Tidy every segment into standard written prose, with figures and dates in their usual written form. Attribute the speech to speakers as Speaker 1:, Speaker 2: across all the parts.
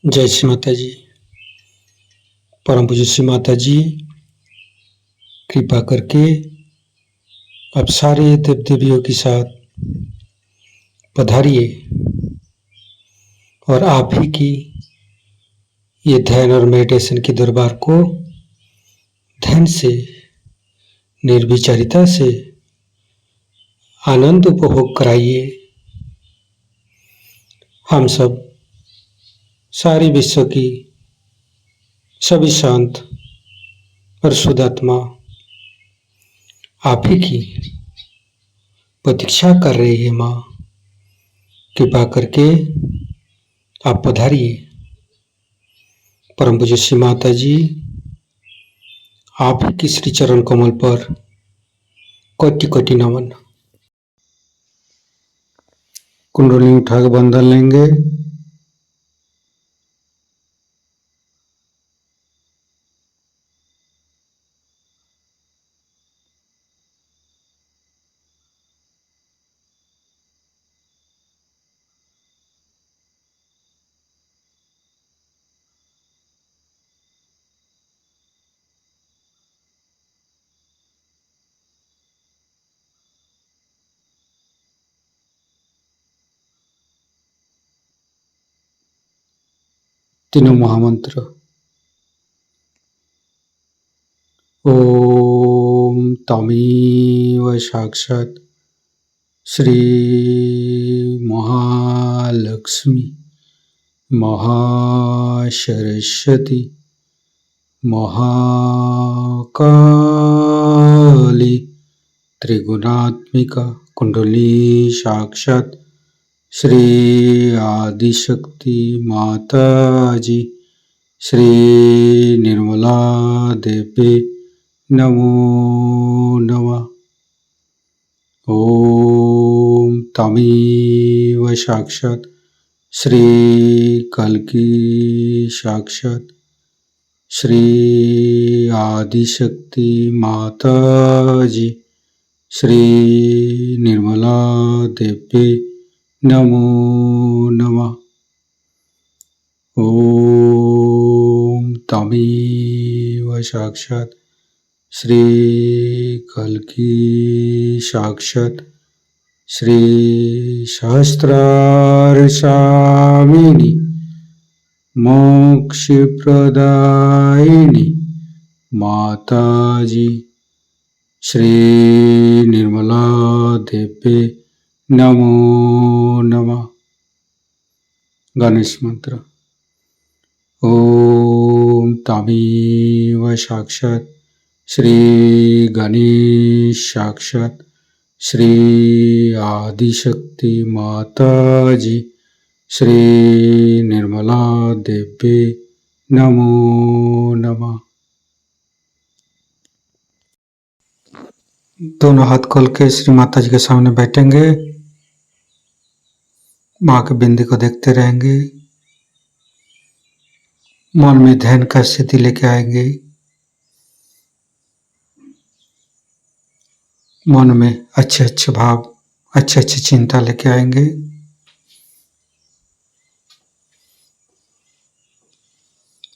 Speaker 1: जय श्री माता जी। परम पूज्य श्री माता जी, कृपा करके आप सारे देव देवियों के साथ पधारिए और आप ही की ये ध्यान और मेडिटेशन के दरबार को ध्यान से, निर्विचारिता से आनंद उपभोग कराइए। हम सब सारे विश्व की सभी शांत और शुद्ध आत्मा आप ही की प्रतीक्षा कर रही है। माँ, कृपा करके आप पधारिए। परम पूज्य श्री माता जी, आप ही की श्री चरण कमल पर कोटि कोटि नमन। कुंडली उठा के बंधन लेंगे। तीनों महामंत्र। ओम तमेव साक्षात् श्री महालक्ष्मी महासरस्वती महाकाली त्रिगुणात्मिका कुंडली साक्षात् श्री आदिशक्ति माता जी श्री निर्मला देवी नमो नमः। ओम तमेव साक्षात् श्री कल्की साक्षात् श्री आदिशक्ति माता जी श्री निर्मला देवी नमो नमः। ओम तमेव साक्षात् श्री कल्की साक्षात् श्री सहस्रार स्वामिनी मोक्ष प्रदायिनी माता जी श्री निर्मला देवी नमो नमः। गणेश मंत्र। ओम तमेव साक्षात् श्री गणेश साक्षात् श्री आदिशक्ति माता जी श्री निर्मला देवी नमो नमः। दोनों हाथ खोल के श्री माता जी के सामने बैठेंगे। माँ के बिंदी को देखते रहेंगे। मन में ध्यान का स्थिति लेके आएंगे। मन में अच्छे अच्छे भाव, अच्छे अच्छे चिंता लेके आएंगे।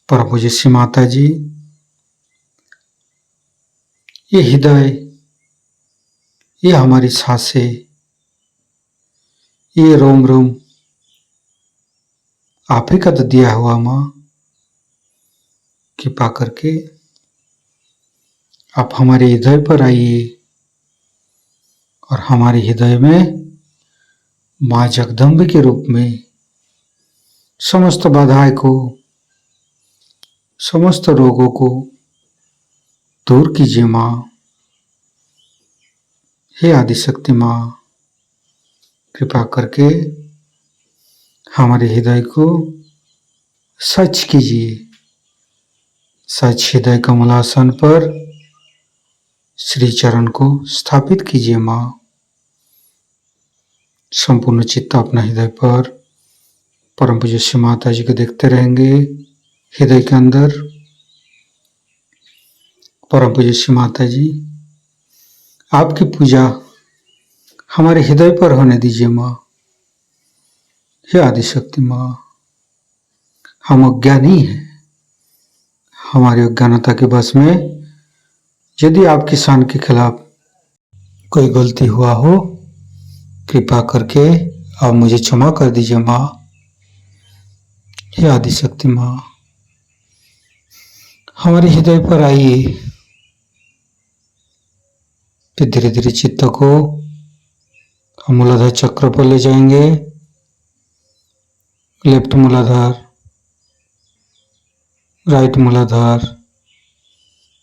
Speaker 1: परम पूज्य श्री माता जी, ये हृदय, ये हमारी सांसें, ये रोम रोम आप ही का तो दिया हुआ। माँ, कृपा करके आप हमारे हृदय पर आइए और हमारे हृदय में माँ जगदम्बे के रूप में समस्त बाधाएं को, समस्त रोगों को दूर कीजिए। माँ, हे आदिशक्ति माँ, कृपा करके हमारे हृदय को सच कीजिए। सच हृदय कमलासन पर श्री चरण को स्थापित कीजिए। माँ, संपूर्ण चित्त अपना हृदय पर परम पूज्य श्री माता जी को देखते रहेंगे। हृदय के अंदर परम पूज्य श्री माता जी, आपकी पूजा हमारे हृदय पर होने दीजिए। माँ, हे आदिशक्ति माँ, हम अज्ञानी हैं। हमारी अज्ञानता के बस में यदि आपकी शान के खिलाफ कोई गलती हुआ हो, कृपा करके आप मुझे क्षमा कर दीजिए माँ। हे आदिशक्ति माँ, हमारे हृदय पर आइए। फिर धीरे धीरे चित्त को हम मूलाधार चक्र पर ले जाएंगे। लेफ्ट मूलाधार, राइट मूलाधार,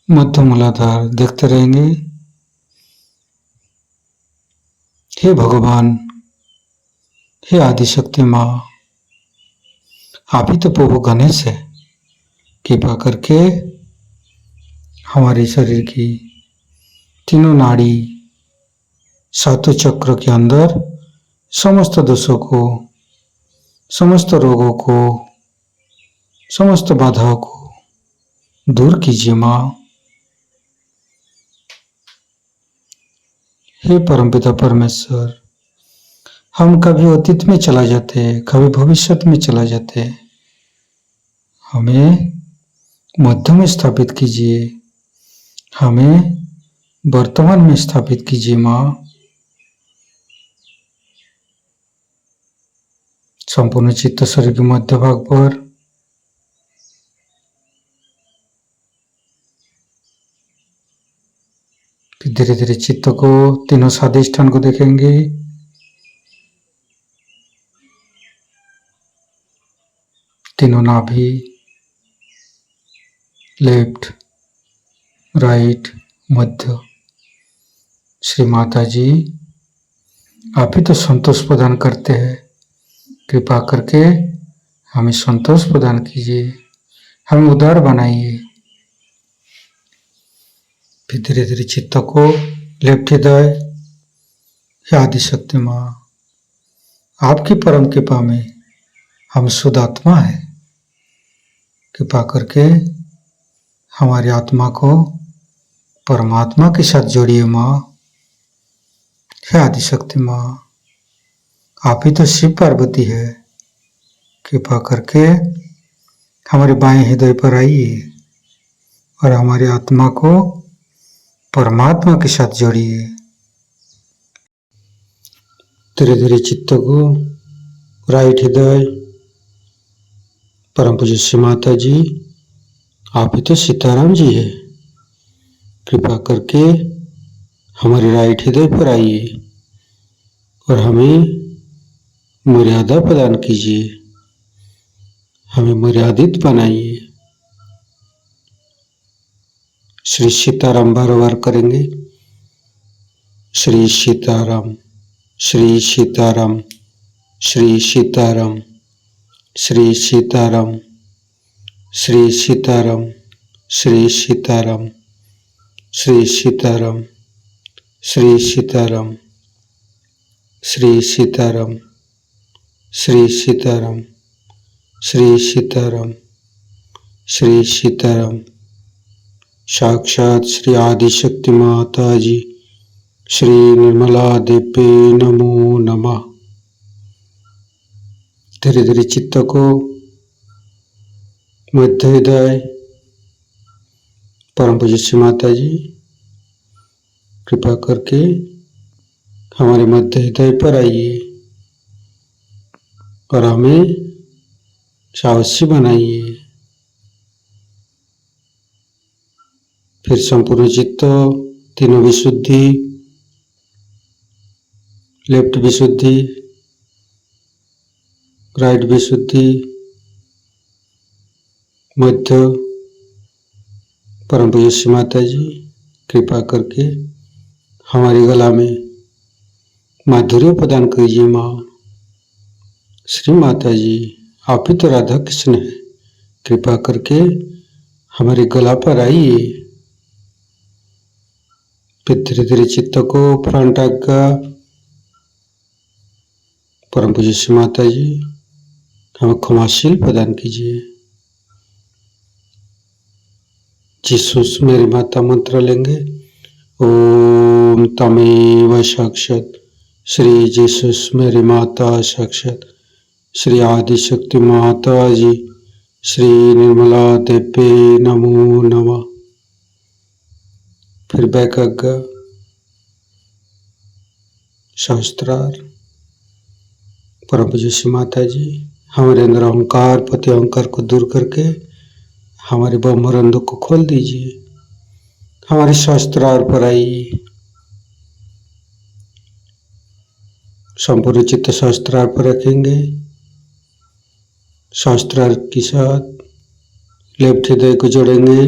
Speaker 1: मध्य मूलाधार देखते रहेंगे। हे भगवान, हे आदिशक्ति माँ, आप ही तो प्रभु गणेश है। कृपा करके हमारे शरीर की तीनों नाड़ी, सातों चक्र के अंदर समस्त दोषों को, समस्त रोगों को, समस्त बाधाओं को दूर कीजिए माँ। हे परमपिता परमेश्वर, हम कभी अतीत में चला जाते, कभी भविष्य में चला जाते, हमें मध्य में स्थापित कीजिए, हमें वर्तमान में स्थापित कीजिए माँ। संपूर्ण चित्त शरीर के मध्य भाग पर फिर धीरे धीरे चित्त को तीनों स्वादिष्ठान को देखेंगे। तीनों नाभि, लेफ्ट, राइट, मध्य। श्री माता जी, आप ही तो संतोष प्रदान करते हैं। कृपा करके हमें संतोष प्रदान कीजिए, हमें उदार बनाइए। फिर धीरे धीरे चित्त को लेफ्ट हृदय, हे आदिशक्ति माँ, आपकी परम कृपा में हम शुद्ध आत्मा है। कृपा करके हमारी आत्मा को परमात्मा के साथ जोड़िए माँ। हे आदिशक्ति माँ, आप ही तो शिव पार्वती है। कृपा करके हमारे बाएं हृदय पर आइए और हमारी आत्मा को परमात्मा के साथ जोड़िए। धीरे धीरे चित्त को राइट हृदय, परम पूज्य श्री माता जी, आप ही तो सीताराम जी है। कृपा करके हमारे राइट हृदय पर आइए और हमें मर्यादा प्रदान कीजिए, हमें मर्यादित बनाइए। श्री सीताराम बार बार करेंगे। श्री सीताराम, श्री सीताराम, श्री सीताराम, श्री सीताराम, श्री सीताराम, श्री सीताराम, श्री सीताराम, श्री सीताराम, श्री सीताराम, श्री सीताराम, श्री सीताराम, श्री सीताराम। साक्षात श्री आदिशक्ति माता जी, श्री निर्मला देवी नमो नमः। धीरे धीरे चित्त को मध्य हृदय, परम पूज्य श्री माता जी, कृपा करके हमारे मध्य हृदय पर आइए और हमें साहसी बनाइए। फिर संपूर्ण चित्त, तीनों विशुद्धि, लेफ्ट विशुद्धि, राइट विशुद्धि, मध्य, परम पूज्य श्री माता जी, कृपा करके हमारी गला में माधुर्य प्रदान कीजिए माँ। श्री माता जी, आप ही तो राधा कृष्ण है। कृपा करके हमारे गला पर आइए। फिर धीरे धीरे चित्त को फ्रंट आज्ञा, परम पूज्य श्री माता जी, हमें क्षमाशील प्रदान कीजिए। जीसस मेरी माता मंत्र लेंगे। ओम तमेव साक्षात श्री जीसस मेरी माता, साक्षात श्री आदिशक्ति माता जी, श्री निर्मला देवी नमो नमः। फिर वैकग्य शास्त्रार्थ। परम पूज्य श्री माता जी, हमारे अंदर अहंकार पति अहंकार को दूर करके हमारे ब्रह्मरंध्र को खोल दीजिए। हमारे शास्त्रार्थ पर आइए। संपूर्ण चित्त शास्त्रार्थ पर रखेंगे। शास्त्रार्थ के साथ लेफ्ट हृदय को जोड़ेंगे,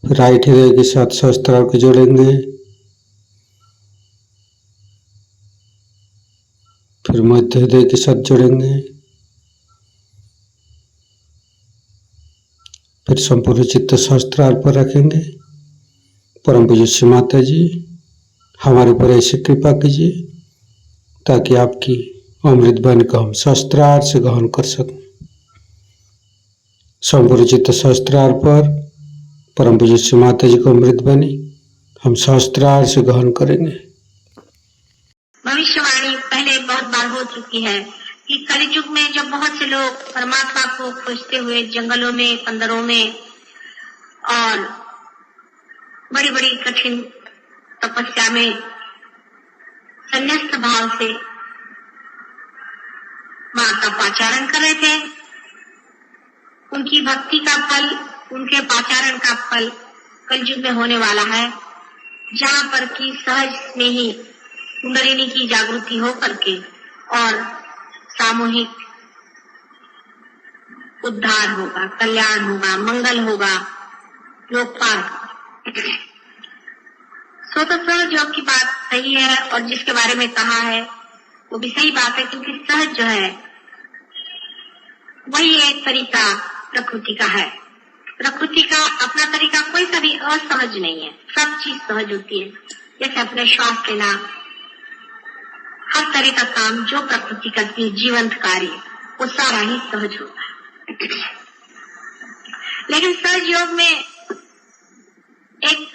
Speaker 1: राइट हृदय के साथ शास्त्रार्थ को जोड़ेंगे, फिर मध्य हृदय के साथ जोड़ेंगे, फिर संपूर्ण चित्त शास्त्रार्थ पर रखेंगे। परम पूज्य श्री माता जी, हमारे ऊपर ऐसी कृपा कीजिए ताकि आपकी अमृत वाणी को हम शास्त्रार्थ से ग्रहण कर सकें। संपूर्ण चित्त शास्त्रार्थ पर परम पूज्य श्री माता जी को अमृत वाणी हम शास्त्रार्थ से ग्रहण करेंगे।
Speaker 2: भविष्यवाणी पहले बहुत बार हो चुकी है कि कलियुग में जब बहुत से लोग परमात्मा को खोजते हुए जंगलों में, पंदरों में और बड़ी बड़ी कठिन तपस्या में संन्यास्त भाव से मां का पाचारण कर रहे थे, उनकी भक्ति का फल, उनके पाचारण का फल कलयुग में होने वाला है, जहाँ पर की सहज में ही कुंडलिनी की जागृति हो करके और सामूहिक उद्धार होगा, कल्याण होगा, मंगल होगा, लोकपाल। सो तो सहज योग की बात सही है और जिसके बारे में कहा है वो भी सही बात है, क्योंकि सहज जो है वही एक तरीका प्रकृति का है। प्रकृति का अपना तरीका कोई सा भी असहज नहीं है, सब चीज सहज होती है। जैसे अपने श्वास लेना, हर तरह का काम जो प्रकृति करती है, जीवंत कार्य, वो सारा ही सहज होता है। लेकिन सहज योग में एक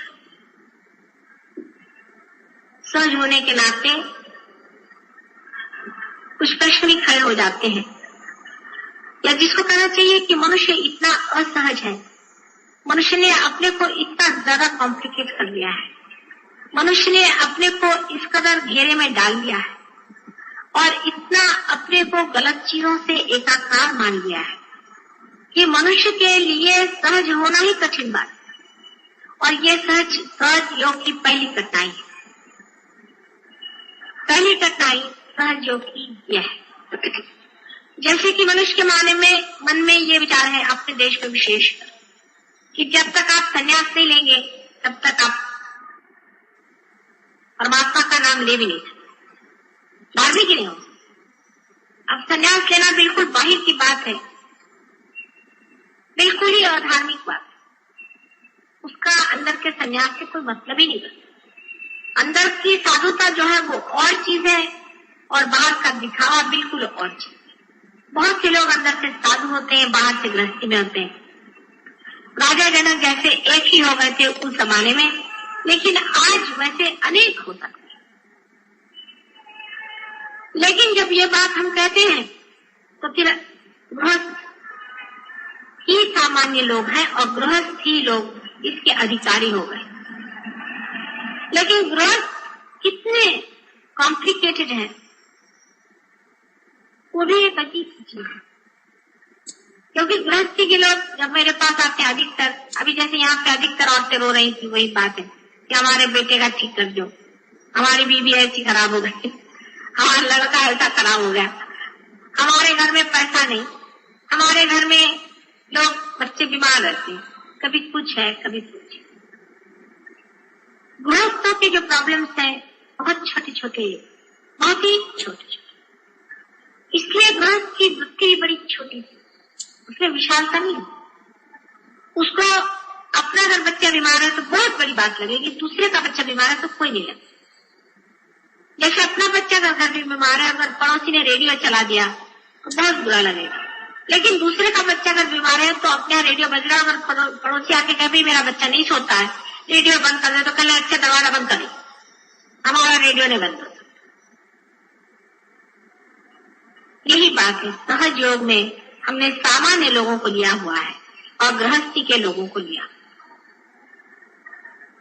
Speaker 2: सहज होने के नाते कुछ प्रश्न भी खड़े हो जाते हैं, या जिसको कहना चाहिए कि मनुष्य इतना असहज है, मनुष्य ने अपने को इतना ज्यादा कॉम्प्लिकेट कर लिया है, मनुष्य ने अपने को इस कदर घेरे में डाल दिया है और इतना अपने को गलत चीजों से एकाकार मान लिया है कि मनुष्य के लिए सहज होना ही कठिन बात है। और ये सहज योग की पहली कठिनाई है। पहली कठिनाई सहज योग की यह है, जैसे कि मनुष्य के मन में ये विचार है, अपने देश में विशेष, कि जब तक आप संन्यास नहीं लेंगे तब तक आप परमात्मा का नाम ले भी नहीं सकते, धार्मिक ही नहीं हो सकते। अब संन्यास लेना बिल्कुल बाहर की बात है, बिल्कुल ही अधार्मिक बात है। उसका अंदर के संन्यास से कोई मतलब ही नहीं बनता। अंदर की साधुता जो है वो और चीज है और बाहर का दिखावा बिल्कुल और चीज। बहुत से लोग अंदर से साधु होते हैं, बाहर से गृहस्थी में होते हैं। राजा जनक जैसे एक ही हो गए थे उस जमाने में, लेकिन आज वैसे अनेक हो सकते हैं। लेकिन जब ये बात हम कहते हैं तो फिर गृहस्थ ही सामान्य लोग हैं और गृहस्थ ही लोग इसके अधिकारी हो गए। लेकिन गृहस्थ कितने कॉम्प्लिकेटेड है वो भी एक अजीब चीज है, क्योंकि गृहस्थी के लोग जब मेरे पास आते हैं, अधिकतर अभी जैसे यहाँ पे अधिकतर औरतें रो रही थी, वही बात है कि हमारे बेटे का ठीक कर दो, हमारी बीवी ऐसी खराब हो गई, हमारा लड़का ऐसा खराब हो गया, हमारे घर में पैसा नहीं, हमारे घर में लोग बच्चे बीमार रहते हैं, कभी कुछ है कभी कुछ। गृहस्थों के जो प्रॉब्लम्स हैं बहुत छोटे छोटे, बहुत ही छोटे छोटे, इसलिए गृहस्थ की वृत्ति भी बड़ी छोटी थी, उसमें विशालता नहीं है। उसको अपना अगर बच्चा बीमार है तो बहुत बड़ी बात लगेगी, दूसरे का बच्चा बीमार है तो कोई नहीं लगेगा। जैसे अपना बच्चा अगर घर में बीमार है, अगर पड़ोसी ने रेडियो चला दिया तो बहुत बुरा लगेगा, लेकिन दूसरे का बच्चा अगर बीमार है तो अपने यहाँ रेडियो बज रहा है, अगर पड़ोसी आके कहे भाई मेरा बच्चा नहीं सोता है, रेडियो बंद कर दे, तो कल अच्छा दरवाजा बंद करें, हमारा रेडियो नहीं बंद होता। यही बात है, सहज योग में हमने सामान्य लोगों को लिया हुआ है और गृहस्थी के लोगों को लिया।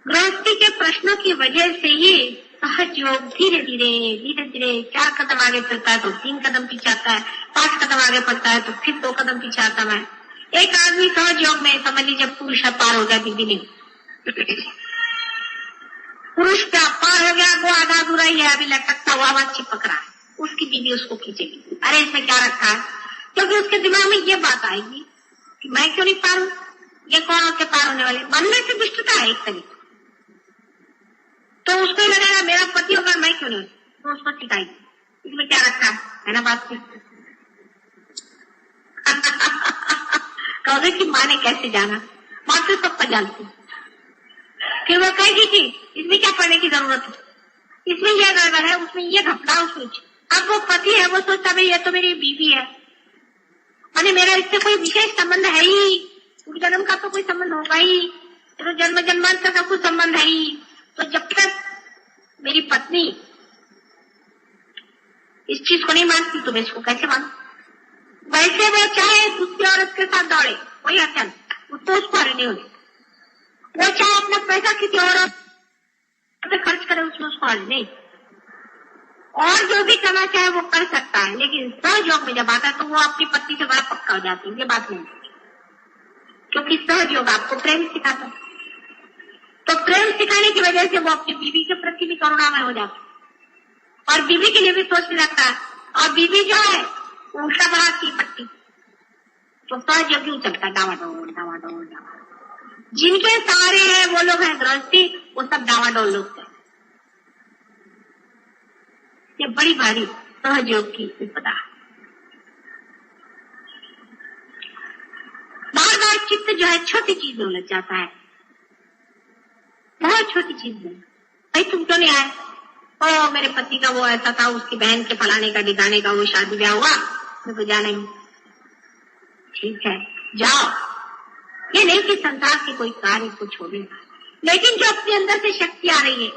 Speaker 2: गृहस्थी के प्रश्नों की वजह से ही सहज योग धीरे धीरे 4 कदम आगे चलता है तो 3 कदम पीछे आता है, 5 कदम आगे बढ़ता है तो फिर 2 कदम पीछे आता है। एक आदमी सहज योग में समझ लीजिए पुरुष पार हो गया, बीबी नहीं। पुरुष का पार हो गया, वो आधा अधूरा ही है, अभी लटकता हुआ वहां चिपक रहा है, उसकी बीबी उसको खींचेगी, अरे इसमें क्या रखा है, क्योंकि उसके दिमाग में ये बात आएगी कि मैं क्यों नहीं पार हूं, ये कौन होके पार होने वाले। मन में से दुष्टता है एक तरीका, तो उसको लगेगा मेरा पति होगा मैं क्यों नहीं, तो उसको सिखाएगी इसमें क्या रखा है ना बात। कहोगे कि माँ ने कैसे जाना, माँ तो सब जानती, फिर वो कहेगी कि इसमें क्या पढ़ने की जरूरत है, इसमें यह गड़बड़ है, उसमें ये घपला, उसमें। अब वो पति है, वो सोचता भाई ये तो मेरी बीवी है, मैंने मेरा इससे कोई विशेष संबंध है ही, जन्म का तो कोई संबंध होगा ही, तो जन्म जन्मांतर का कुछ संबंध है ही, तो जब तक मेरी पत्नी इस चीज को नहीं मानती तो मैं इसको कैसे मानू। वैसे वो चाहे दूसरी औरत के साथ दौड़े कोई अचल, तो उसको हरी नहीं होगी, वो चाहे अपना पैसा किसी औरत पे खर्च करे उसमें उसको हरी नहीं, और जो भी करना चाहे वो कर सकता है, लेकिन सहज योग में जब आता है तो वो अपनी पत्नी से बड़ा पक्का हो जाती है, ये बात नहीं, क्योंकि सहज योग आपको प्रेम सिखाता है। तो प्रेम सिखाने की वजह से वो अपनी बीवी के प्रति भी करुणामय हो जाता है और बीवी के लिए भी सोचने लगता है, और बीवी जो है वो उल्टा बढ़ाती पट्टी, तो सहज योग क्यों चलता है डावाडोल डावाडोल डावाडोल। जिनके सहारे हैं वो लोग हैं गृहस्थी, वो सब डावाडोल लोग हैं। ये बड़ी भारी सहज योग की विपदा। बार बार चित्त जो है छोटी चीज में उलझ जाता है, बहुत छोटी चीज में, भाई तुम क्यों नहीं आए, ओ मेरे पति का वो ऐसा था, उसकी बहन के फलाने का दिखाने का वो शादी ब्याह हुआ, मैं तो जाना नहीं, ठीक है जाओ। ये नहीं कि संसार के कोई कार्य को छोड़ेगा, लेकिन जो अपने अंदर से शक्ति आ रही है,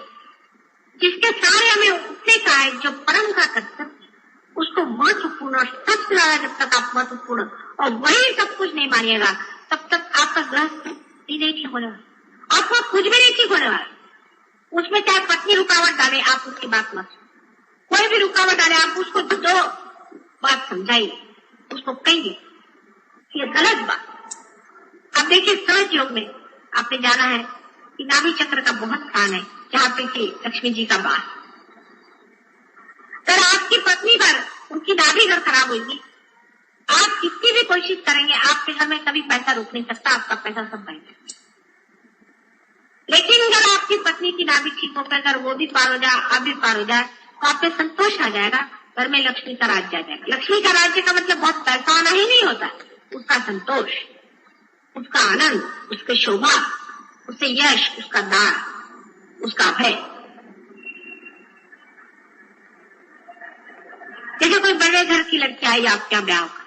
Speaker 2: जिसके सारे हमें उठने का है, जो परम का कर्तव्य, उसको महत्वपूर्ण और सबसे ज्यादा जब तक आप महत्वपूर्ण और वही सब कुछ नहीं मानिएगा तब तक आपका गृहस्थ नहीं ठीक होने वाला, आपको कुछ भी नहीं ठीक होने वाला। उसमें चाहे पत्नी रुकावट डाले आप उसकी बात मत, कोई भी रुकावट डाले आप उसको 2 बात समझाइए, उसको कहिए ये गलत बात। अब देखिए सहज योग में आपने जाना है कि नाभि चक्र का बहुत स्थान है, जहाँ पे कि लक्ष्मी जी का वास। अगर आपकी पत्नी पर उनकी नाभि अगर खराब होगी, आप कितनी भी कोशिश करेंगे आपके घर में कभी पैसा रुक नहीं सकता, आपका पैसा सब बह जाएगा। लेकिन अगर आपकी पत्नी की नाभि ठीक होकर अगर वो भी पार हो जाए, आप भी पार हो जाए, तो आप पे संतोष आ जाएगा, घर में लक्ष्मी का राज्य आ जाएगा। लक्ष्मी का राज्य का मतलब बहुत पैसा आना ही नहीं होता, उसका संतोष, उसका आनंद, उसकी शोभा, उससे यश, उसका दान, उसका भय। जैसे कोई बड़े घर की लड़की आई आपके यहाँ ब्याह होगा,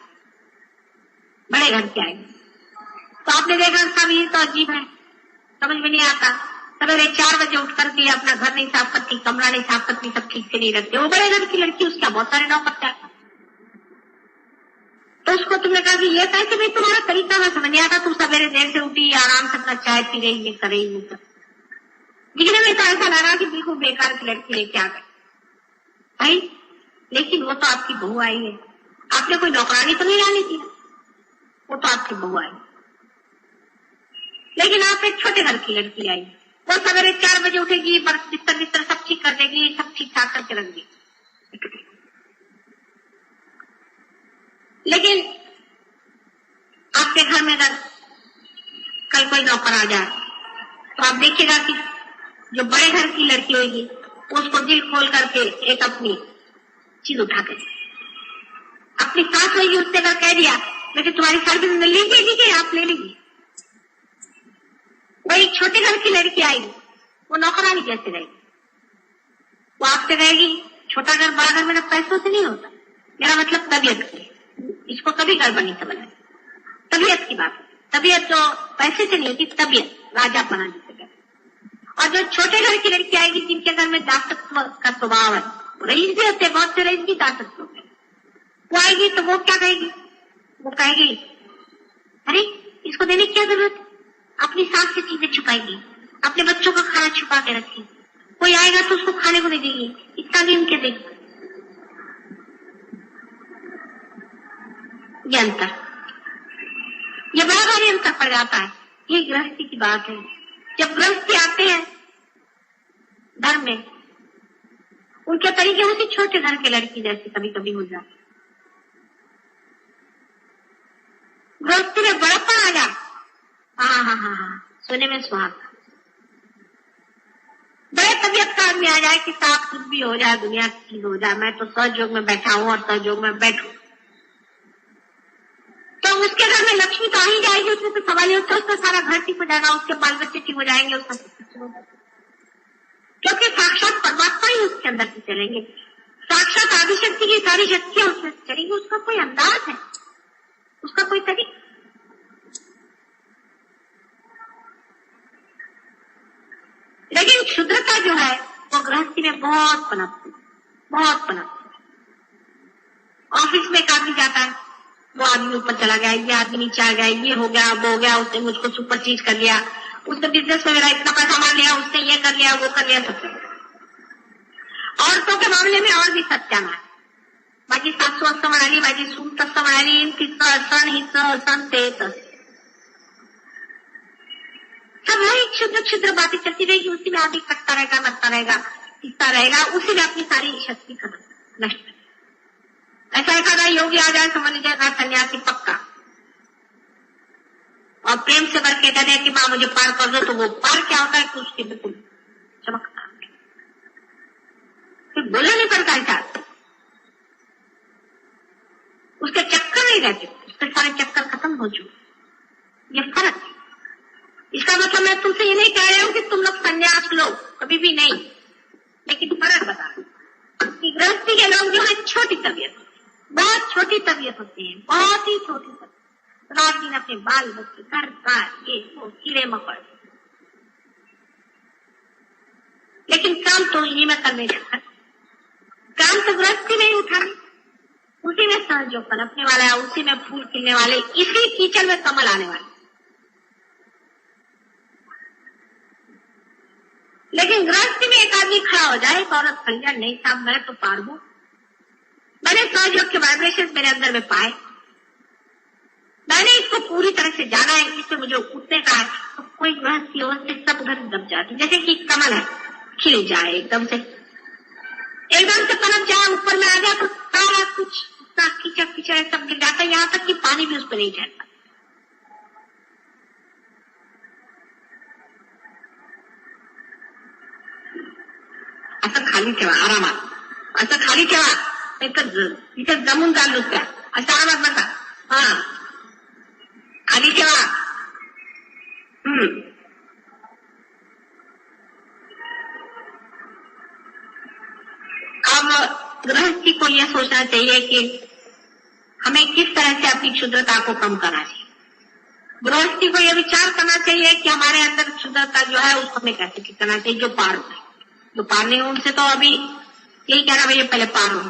Speaker 2: बड़े घर की आई, तो आपने देखा सभी तो अजीब है, समझ में नहीं आता, सवेरे 4 बजे उठ करके अपना घर नहीं साफ करती, कमरा नहीं साफ करती, सब ठीक से नहीं रखते, वो बड़े घर की लड़की, उसका बहुत सारे नौकर है। तो उसको तुमने कहा कि ये कैसे भाई तुम्हारा तरीका में समझ नहीं आता, तुम सवेरे देर से उठी आराम से अपना चाय पी रही, ये करे ये कर, दिखने में तो ऐसा लगा कि बिल्कुल बेकार की लड़की लेके आ गई भाई, लेकिन वो तो आपकी बहू आई है, आपने कोई नौकरानी तो नहीं लानी थी, वो तो आपकी बहू आई। लेकिन आप एक छोटे घर की लड़की आई, वो सवेरे 4 बजे उठेगी, बिस्तर बिस्तर सब ठीक कर देगी, सब ठीक ठाक करके रख देगी। लेकिन आपके घर में अगर कल कोई नौकर आ जाए तो आप देखिएगा कि जो बड़े घर की लड़की होगी उसको दिल खोल करके एक अपनी चीज उठा के, अपनी सास होगी उससे अगर कह दिया लेकिन तुम्हारी सर्विस में लीजिए आप ले लीजिए, वो एक छोटे घर की लड़की आएगी, वो नौकरानी जैसे रहेगी, वो आपसे कहेगी छोटा घर बड़ा घर मेरा पैसों से नहीं होता, मेरा मतलब तबीयत की, इसको कभी गड़बड़ नहीं समझना, तबीयत की बात, तबीयत जो पैसे से नहीं होती, तबीयत राजा बना देते। और जो छोटे घर की लड़की आएगी जिनके घर में दासत्व का स्वभाव है, रईस भी होते, बहुत से रईस भी दासत्व होते, वो आएगी तो वो क्या कहेगी, वो कहेगी अरे इसको देने की क्या जरूरत, अपनी सास से चीजें छुपाएगी, अपने बच्चों का खाना छुपा के रखेगी, कोई आएगा तो उसको खाने को नहीं देगी, इतना भी उनके देगी। ये अंतर, ये बड़ा भारी अंतर पड़ जाता है। ये गृहस्थी की बात है। जब गृहस्थी आते हैं घर में, उनके तरीके उसी छोटे घर के लड़की जैसे कभी कभी हो जाते। गृहस्थी में बड़प्पन आ जा, हाँ हाँ हाँ हाँ, सोने में सुहाग। बड़े तबियत का आदमी आ जाए कि साफ कुछ भी हो जाए, दुनिया की हो जाए, मैं तो सहयोग में बैठा हूं और सहयोग में बैठू, तो उसके घर में लक्ष्मी तो आ ही जाएगी। उसमें तो सवाल ही होता है, उसका सारा घर ठीक हो जाएगा, उसके बाल बच्चे ठीक हो जाएंगे, उसका क्योंकि साक्षात परमात्मा ही उसके अंदर से चलेंगे, साक्षात आदिशक्ति की सारी शक्तियां उसमें चलेंगी। उसका कोई अंदाज है, उसका कोई तरीका। लेकिन क्षुद्रता जो है वो गृहस्थी में बहुत पनपती, बहुत पनपती। ऑफिस में एक आदमी जाता है, वो आदमी ऊपर चला गया, ये आदमी नीचे आ गया, ये हो गया, वो हो गया, उसने मुझको सुपर चीज कर लिया, उसने बिजनेस में मेरा इतना पैसा मार लिया, उसने ये कर लिया, वो कर लिया, सब कर लिया। औरतों के मामले में और भी सत्यानाश, माझी सासू असं म्हणाली, माझी सून तसं म्हणाली, तिचं असण हिचं असण ते तसं, सब वही क्षुद्र क्षुद्र बातें चलती रहेगी। उसी में आदमी कटता रहेगा, मरता रहेगा, पीसता रहेगा, उसी में अपनी सारी शक्ति खत्म नष्ट। ऐसा एखादा योगी आ जाए, समझ लीजिएगा सन्यासी पक्का, और प्रेम से भर के कहते हैं कि माँ मुझे पार कर दो, तो वो पार क्या होता है कि उसकी बिल्कुल चमकता, फिर बोलना नहीं पड़ता है, उसके चक्कर नहीं रहते, उसके सारे चक्कर खत्म हो चुके। ये फर्क है। इसका मतलब मैं तुमसे ये नहीं कह रही हूँ कि तुम लोग संन्यास लो, कभी भी नहीं, लेकिन फर्क बता रही कि गृहस्थी के लोग जो है छोटी तबीयत, बहुत छोटी तबीयत होती है, बहुत ही छोटी तबीयत, रात दिन अपने बाल बच्चे, घर का ये वो कीड़े मकोड़े, लेकिन काम तो इन्हीं में करने जाता, काम तो गृहस्थी में ही उठाने, उसी में सहयोग पनपने वाला है, उसी में फूल खिलने वाले, इसी कीचड़ में कमल आने वाले। लेकिन गृहस्थी में एक आदमी खड़ा हो जाए, एक औरत खड़ी जाए, नहीं साहब मैं तो पार हूं, मैंने सहयोग के वाइब्रेशन मेरे अंदर में पाए, मैंने इसको पूरी तरह से जाना है, इससे मुझे उठने का है, तो कोई गृहस्थी हो से सब उधर दब जाती, जैसे कि कमल है, खिल जाए एकदम से पनप जाए, ऊपर में आ गया तो सारा कुछ कीचड़ कीचड़ सब गिर जाता है, यहाँ तक कि पानी भी उस पर नहीं चढ़ता। असं खाली ठेवा, आरामात असं खाली ठेवा, तिथे जमून जाल नुसत्या, असं आरामात बसा, हा खाली ठेवा। अब गृहस्थी को यह सोचना चाहिए कि हमें किस तरह से अपनी क्षुद्रता को कम करना चाहिए। गृहस्थी को यह विचार करना चाहिए कि हमारे अंदर क्षुद्रता जो है उसको हमें कैसे ठीक करना चाहिए। जो पार हो, जो पार नहीं हो उनसे तो अभी यही कहना भैया पहले पार हो,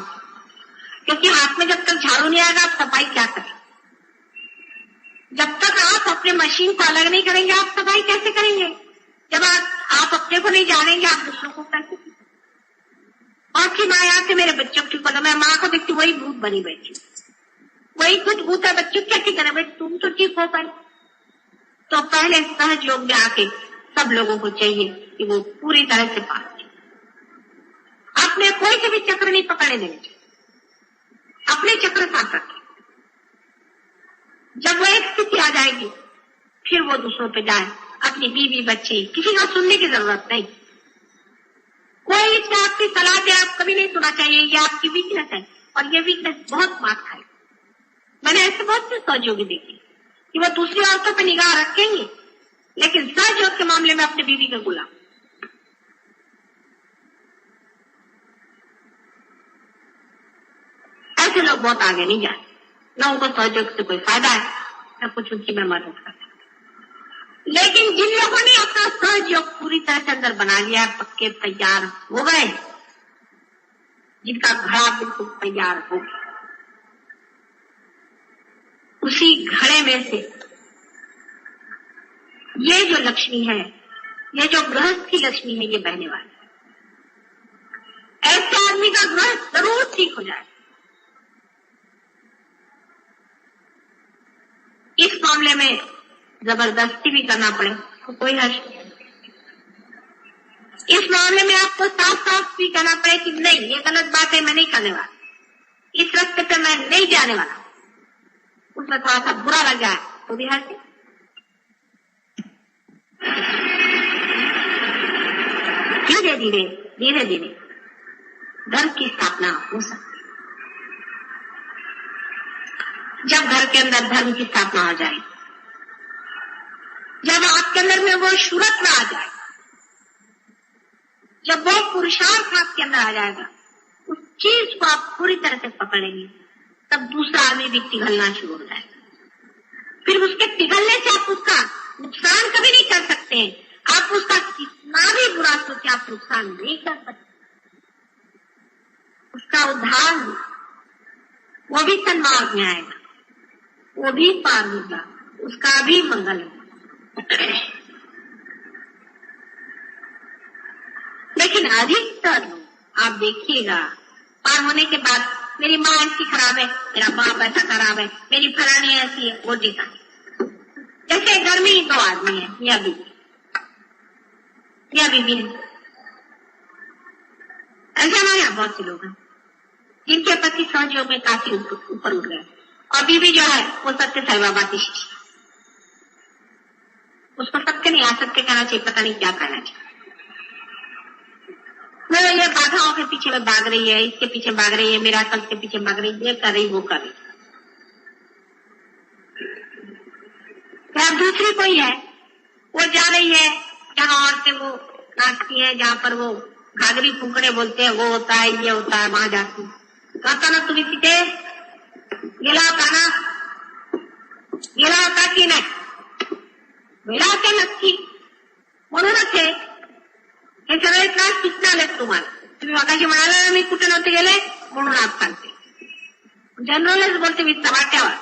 Speaker 2: क्योंकि हाथ में जब तक झाड़ू नहीं आएगा आप सफाई क्या करें। जब तक आप अपने मशीन को अलग नहीं करेंगे आप सफाई कैसे करेंगे। जब आप अपने को नहीं जानेंगे आप दूसरों को कैसे। और की माँ यहाँ से मेरे बच्चों को ठीक बना, मैं माँ को देखती वही भूत बनी बैठी, वही कुछ भूत है, बच्चों क्या ठीक है भाई, तुम तो ठीक हो पाए। तो पहले सहज योग में आके सब लोगों को चाहिए कि वो पूरी तरह से पार, अपने कोई से भी चक्र नहीं पकड़ने देने चाहिए, अपने चक्र साथ रखें। जब वो एक स्थिति आ जाएगी फिर वो दूसरों पे जाए, अपनी बीवी बच्चे किसी का सुनने की जरूरत नहीं। कोई इसमें आपकी सलाह दे आप कभी नहीं सुना चाहिए, ये आपकी वीकनेस है और ये वीकनेस बहुत मार खाए। मैंने ऐसे बहुत से सहयोगी देखे कि वो दूसरी औरतों पर निगाह रखेंगे लेकिन सहयोग के मामले में अपने बीवी का गुलाम। ऐसे लोग बहुत आगे नहीं जाए, न उनको सहयोग से कोई फायदा है न कुछ उनकी मैं मदद कर सकता। लेकिन जिन लोगों ने अपना सहयोग पूरी तरह से अंदर बना लिया, पक्के तैयार हो गए, जिनका घड़ा बिल्कुल तैयार हो गया, उसी घड़े में से ये जो लक्ष्मी है, ये जो गृहस्थ की लक्ष्मी है, ये बहने वाली है। ऐसे आदमी का गृहस्थ जरूर ठीक हो जाए। इस मामले में जबरदस्ती भी करना पड़े तो कोई हर्ष नहीं। इस मामले में आपको साफ साफ भी कहना पड़े कि नहीं, ये गलत बात है, मैं नहीं करने वाला, इस रास्ते पे मैं नहीं जाने वाला, उसमें थोड़ा सा बुरा लग जाए तो भी हर्ष। धीरे धीरे धीरे धीरे धर्म की स्थापना हो सकती। जब घर के अंदर धर्म की स्थापना हो जाए, जब आपके अंदर में वो शुरत्व आ जाए, जब वो पुरुषार्थ आपके अंदर आ जाएगा, उस चीज को आप पूरी तरह से पकड़ेंगे, तब दूसरा आदमी भी पिघलना शुरू हो जाएगा। फिर उसके पिघलने से आप उसका नुकसान कभी नहीं कर सकते। आप उसका कितना भी बुरा सोचे, आप नुकसान नहीं कर सकते। उसका उद्धार वो भी सन्मार्ग में आएगा, वो भी पार होगा, उसका भी मंगल होगा। लेकिन अधिकतर लोग आप देखिएगा, पार होने के बाद मेरी माँ ऐसी खराब है, मेरा बाप ऐसा खराब है, मेरी फलानी ऐसी है, वो जीता। जैसे घर में ही दो आदमी है, या बीबी है। ऐसे हमारे यहाँ बहुत से लोग हैं जिनके पति सहयोग में काफी ऊपर उठ गए, और बीबी जो है वो सत्य साई बाबा की शिष्य। उसको सत्य नहीं, असत्य कहना चाहिए, पता नहीं क्या कहना चाहिए। ये बाधाओं के पीछे में भाग रही है, इसके पीछे भाग रही है, मेरा कल के पीछे भाग रही है, ये कर रही, वो कर रही। फिर दूसरी कोई है, वो जा रही है जहाँ औरतें वो नाचती है, जहाँ पर वो घाघरी फुकड़े बोलते हैं, वो होता है, ये होता है, वहां जाती है। कहता ना तुम्ही तिथे गेला होता ना, गेला होता की नाही, गेला होते नक्की, म्हणूनच हे सगळे त्रास तिथं आलेत तुम्हाला। तुम्ही मगाशी म्हणाला ना मी कुठे नव्हते गेले, म्हणून आज सांगते। जनरलच बोलते मी चव्हाट्यावर,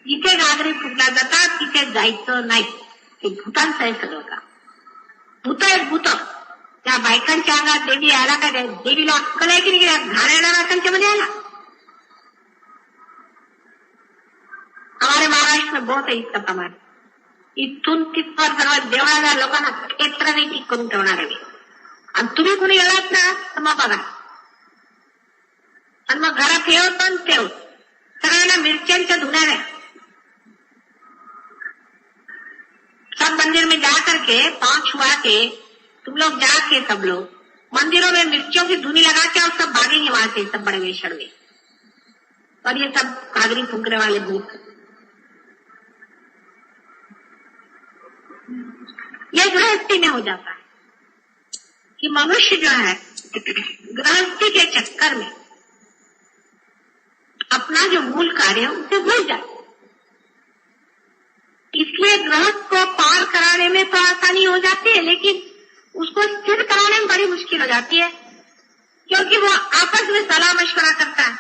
Speaker 2: जिथे घागरी फुटल्या जातात तिथे जायचं नाही। ते भूतांचं आहे सगळं का, भूत आहेत भूत। त्या बायकांच्या अंगात देवी आला का, देवीला अक्कल आहे की नाही, घाणेरड्या बायकांच्या मध्ये आला। हमारे महाराष्ट्र में बहुत है इसका प्रमाण। इथून तिथवर सर्व देवळाला लोकांना क्षेत्र नाही ठीक करून ठेवणार आहे। आणि तुम्ही कुणी गेलात ना तर मग बघा, आणि मग घरात ठेव सगळ्यांना मिरच्यांच्या धुण्याऱ्या। सब मंदिर में जा करके पांव छुआ के तुम लोग जाके सब लोग मंदिरों में मिर्चियों की धुनी लगा के और सब भागेंगे वहां से, सब बड़े वेशड़ में। और ये सब घाघरी फूंकने वाले भूत, ये गृहस्थी में हो जाता है कि मनुष्य जो है गृहस्थी के चक्कर में अपना जो मूल कार्य है उसे भूल जाए। इसलिए गृहस्थ को पार कराने में तो आसानी हो जाती है, लेकिन उसको स्थिर कराने में बड़ी मुश्किल हो जाती है, क्योंकि वो आपस में सलाह मशवरा करता है।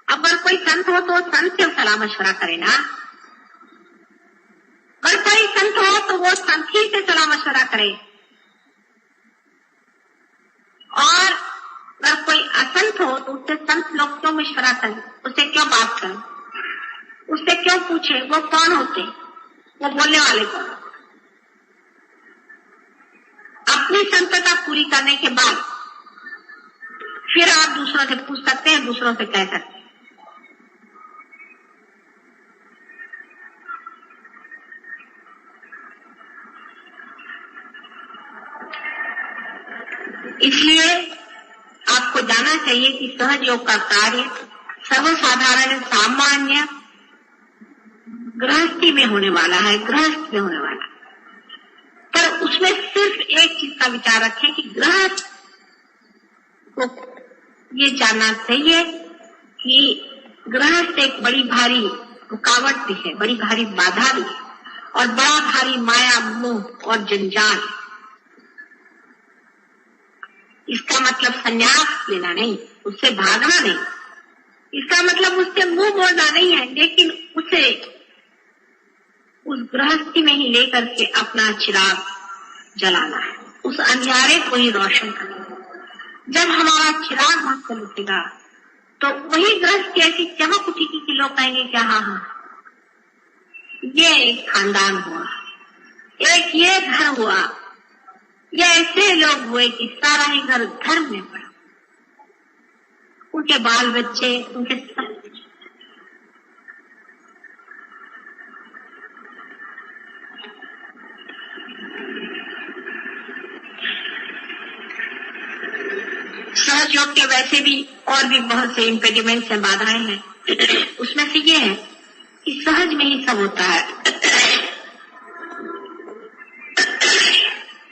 Speaker 2: अगर कोई संत हो तो संत से सलाह मशवरा करे ना, अगर कोई संत हो तो वो संत ही से सलाह मशवरा करे, और अगर कोई असंत हो तो उससे संत लोग क्यों मशवरा करें, उससे क्यों बात करें, उससे क्यों पूछे, वो कौन होते, वो बोलने वाले कौन। अपनी संतता पूरी करने के बाद फिर आप दूसरों से पूछ सकते हैं, दूसरों से कह सकते हैं। इसलिए आपको जानना चाहिए कि सहज योग का कार्य सर्वसाधारण सामान्य गृहस्थी में होने वाला है, गृहस्थ में होने वाला है। पर उसमें सिर्फ एक चीज का विचार रखें कि गृहस्थ को ये जानना चाहिए कि गृहस्थ एक बड़ी भारी रुकावट भी है, बड़ी भारी बाधा भी है, और बड़ा भारी माया मोह और जंजाल। इसका मतलब संन्यास लेना नहीं, उससे भागना नहीं, इसका मतलब उससे मुक्त मुंह मोड़ना नहीं है, लेकिन उसे उस गृहस्थी में ही लेकर के अपना चिराग जलाना है, उस अंधियारे को ही रोशन करना है। जब हमारा चिराग वहां से उठेगा तो वही गृहस्थी ऐसी चमक उठेगी कि लोग कहेंगे क्या हाँ, ये एक खानदान हुआ, एक ये घर हुआ, ये ऐसे लोग हुए कि सारा ही घर धर्म में पड़ा, उनके बाल बच्चे, उनके सब। सहयोग के वैसे भी और भी बहुत से इम्पेडिमेंट्स हैं, बाधाएं हैं। उसमें से ये है कि सहज में ही सब होता है,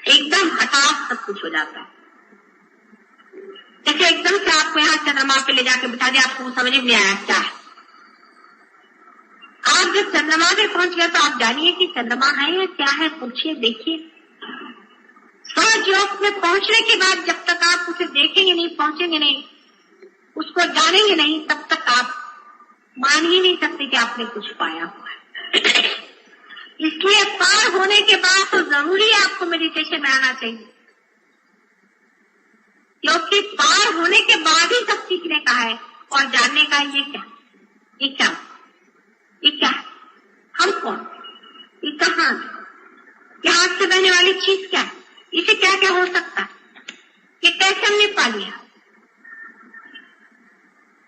Speaker 2: एकदम हठात सब कुछ हो जाता है। जैसे एकदम से आपको यहाँ चंद्रमा पे ले जाके बिठा दिया, आपको समझ में नहीं आया क्या है। आप जब चंद्रमा पे पहुंच गए तो आप जानिए कि चंद्रमा है या क्या है, पूछिए, देखिए। सहयोग में पहुंचने के बाद जब तक आप उसे देखेंगे नहीं, पहुंचेंगे नहीं, उसको जानेंगे नहीं, तब तक आप मान ही नहीं सकते कि आपने कुछ पाया हुआ है। इसलिए पार होने के बाद तो जरूरी आपको मेडिटेशन में आना चाहिए, क्योंकि पार होने के बाद ही सब सीखने का है और जानने का। ये क्या, ये क्या, ये क्या है, हम कौन, ये कहाँ, ये हाथ से बहने वाली चीज क्या है, इसे क्या क्या हो सकता है, ये कैसे हमने पा लिया।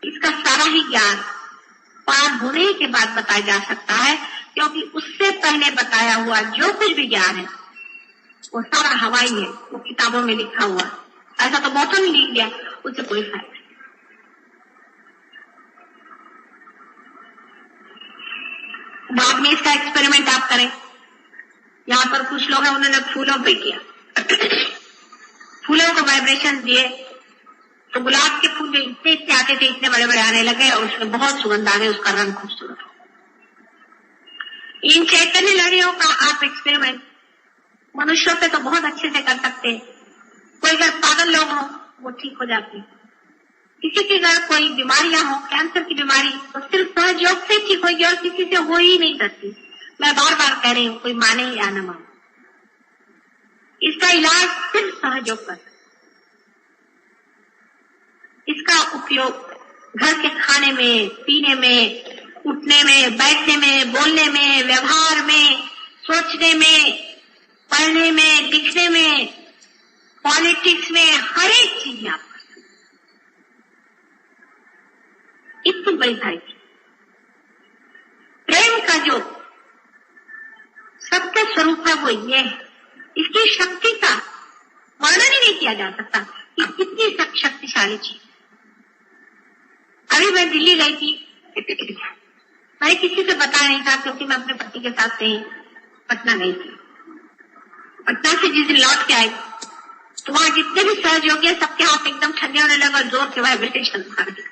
Speaker 2: इसका सारा ही ज्ञान पार होने के बाद बताया जा सकता है, क्योंकि उससे पहले बताया हुआ जो कुछ भी ज्ञान है वो सारा हवाई है, वो किताबों में लिखा हुआ। ऐसा तो बहुत नहीं लिख दिया, उससे कोई फायदा नहीं। बाद में इसका एक्सपेरिमेंट आप करें। यहाँ पर कुछ लोग हैं, उन्होंने फूलों पे किया, फूलों को वाइब्रेशन दिए तो गुलाब के फूल इतने इतने आते थे, इतने बड़े बड़े आने लगे और उसमें बहुत सुगंध आ गई, उसका रंग खूबसूरत। इन चैतन्य लहरियों का आप एक्सपेरिमेंट मनुष्यों पे तो बहुत अच्छे से कर सकते हैं। कोई अगर पागल लोग हो वो ठीक हो जाते हैं, किसी की अगर कोई बीमारियां हो, कैंसर की बीमारी, तो सिर्फ सहयोग से ठीक होगी और किसी से हो ही नहीं सकती। मैं बार बार कह रही हूँ, कोई माने या न माने, इसका इलाज सिर्फ सहयोग कर। इसका उपयोग घर के खाने में, पीने में, उठने में, बैठने में, बोलने में, व्यवहार में, सोचने में, पढ़ने में, लिखने में, पॉलिटिक्स में, हर एक चीज में आप कर सकते। इतनी बड़ी सारी चीज। प्रेम का जो सत्य स्वरूप है वो ये है, इसकी शक्ति का वर्णन ही नहीं किया जा सकता कि कितनी शक्तिशाली चीज। अभी मैं दिल्ली गई थी, मैंने किसी से बताया नहीं था, क्योंकि मैं अपने पति के साथ कहीं पटना गई थी। पटना से जिस दिन लौट के आई तो वहां जितने भी सहयोगी हैं सबके हाथ एकदम ठंडे होने लगे और जोर से वाइब्रेशन मार दिया।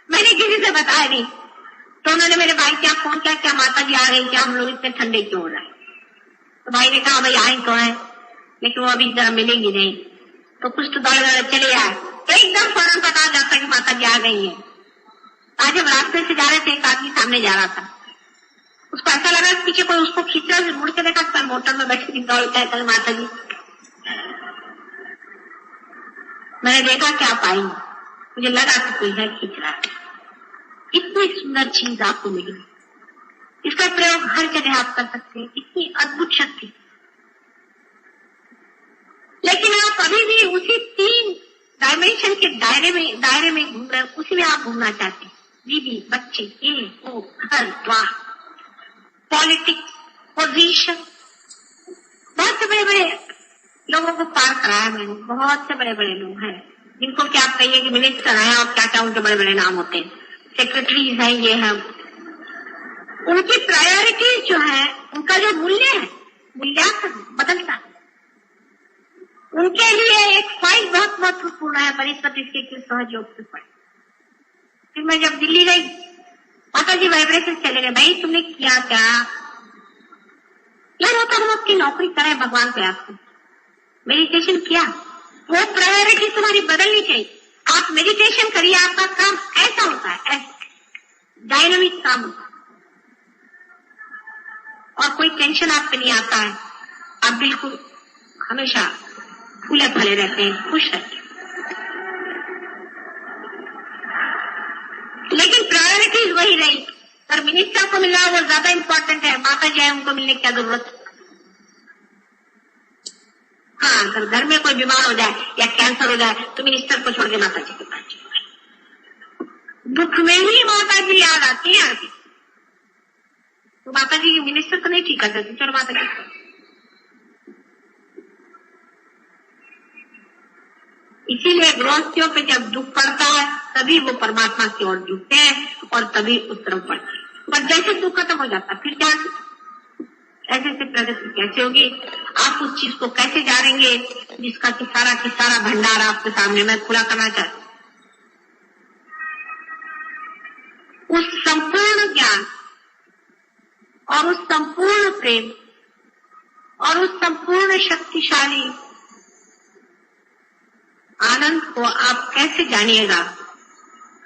Speaker 2: मैंने किसी से बताया नहीं, तो उन्होंने मेरे भाई क्या फोन किया, क्या माता जी आ गई, क्या हम लोग इतने ठंडे क्यों हो रहे हैं। तो भाई ने कहा भाई आई तो है, लेकिन वो अभी जरा मिलेंगी नहीं, तो कुछ तो दौड़ दौड़ चले आए, तो एकदम फौरन पता जाता कि माता जी आ गई है। आज हम रास्ते से जा रहे थे, एक आदमी सामने जा रहा था, उसको ऐसा लगा पीछे कोई उसको खींच रहा, मुड़ के देखा कल मोटर में बैठी थी, दौड़ता है कल माता जी। मैंने देखा क्या पाई, मुझे लगा कि कोई है खींच रहा है। इतनी सुंदर चीज आपको मिली, इसका प्रयोग हर जगह आप कर सकते हैं, इतनी अद्भुत शक्ति। लेकिन आप अभी भी उसी 3 डायमेंशन के दायरे में घूम रहे हैं, उसी में आप घूमना चाहते हैं। बीवी, बच्चे, ये वो, घर द्वार, पॉलिटिक्स, पोजीशन, बहुत से बड़े बड़े लोगों को पार कराया मैंने। बहुत से बड़े बड़े लोग हैं जिनको क्या आप कहिए कि मिनिस्टर हैं और क्या क्या उनके बड़े बड़े नाम होते हैं, सेक्रेटरीज हैं, ये है। उनकी प्रायोरिटीज जो है, उनका जो मूल्य है, मूल्यांकन बदलता है। उनके लिए एक फाइल बहुत महत्वपूर्ण है, परिषद इसके किस सहयोग से पड़े। फिर मैं जब दिल्ली गई, माता जी वाइब्रेशन चले गए, भाई तुमने किया क्या यार, होता हम आपकी नौकरी करें भगवान पे, आपको मेडिटेशन किया, वो प्रायोरिटी तुम्हारी बदलनी चाहिए। आप मेडिटेशन करिए, आपका काम ऐसा होता है, ऐसा डायनामिक काम होता है और कोई टेंशन आप पे नहीं आता है। आप बिल्कुल हमेशा फूले फले रहते हैं, खुश रहते हैं। लेकिन प्रायोरिटीज वही रही, पर मिनिस्टर को मिलना वो ज्यादा इम्पोर्टेंट है, माता जी है उनको मिलने की क्या जरूरत है। हाँ, अगर घर में कोई बीमार हो जाए या कैंसर हो जाए तो मिनिस्टर को छोड़ के माता जी के पास जाए। दुख में ही माता जी याद आती है आगे, तो माता जी की मिनिस्टर को नहीं ठीक कर सकती, चलो माता जी। इसीलिए गृहस्थियों पे जब दुख पड़ता है तभी वो परमात्मा की ओर झुकते हैं और तभी उस तरफ बढ़ते हैं। पर जैसे दुख खत्म हो जाता फिर क्या, ऐसे से प्रगति कैसे होगी? आप उस चीज को कैसे जानेंगे जिसका कि सारा भंडार आपके सामने मैं खुला करना चाहती हूँ। उस संपूर्ण ज्ञान और उस संपूर्ण प्रेम और उस संपूर्ण शक्तिशाली आनंद को आप कैसे जानिएगा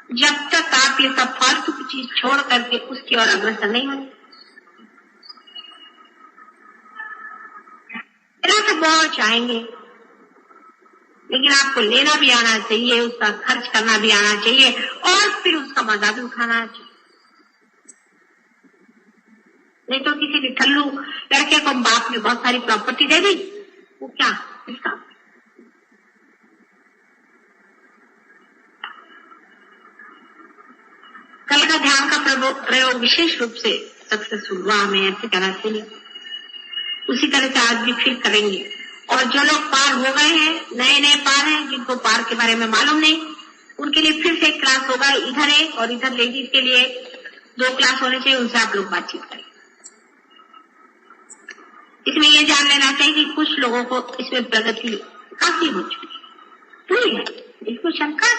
Speaker 2: जब तक आप ये सब फालतू की चीज छोड़ करके उसकी ओर अग्रसर नहीं होंगे। तो बहुत चाहेंगे, लेकिन आपको लेना भी आना चाहिए, उसका खर्च करना भी आना चाहिए और फिर उसका मजा भी उठाना चाहिए। नहीं तो किसी भी ठल्लू लड़के को बाप ने बहुत सारी प्रॉपर्टी दे दी, वो क्या इसका। कल का ध्यान का प्रयोग विशेष रूप से सक्सेसफुल हुआ, हमें ऐसे कहना चाहिए। उसी तरह से आज भी फिर करेंगे। और जो लोग पार हो गए हैं, नए पार हैं, जिनको पार के बारे में मालूम नहीं, उनके लिए फिर से एक क्लास होगा। इधर है और इधर लेडीज के लिए 2 क्लास होने चाहिए, उनसे आप लोग बातचीत करें। इसमें ये जान लेना चाहिए कि कुछ लोगों को इसमें प्रगति काफी हो चुकी है, इसको शंका है।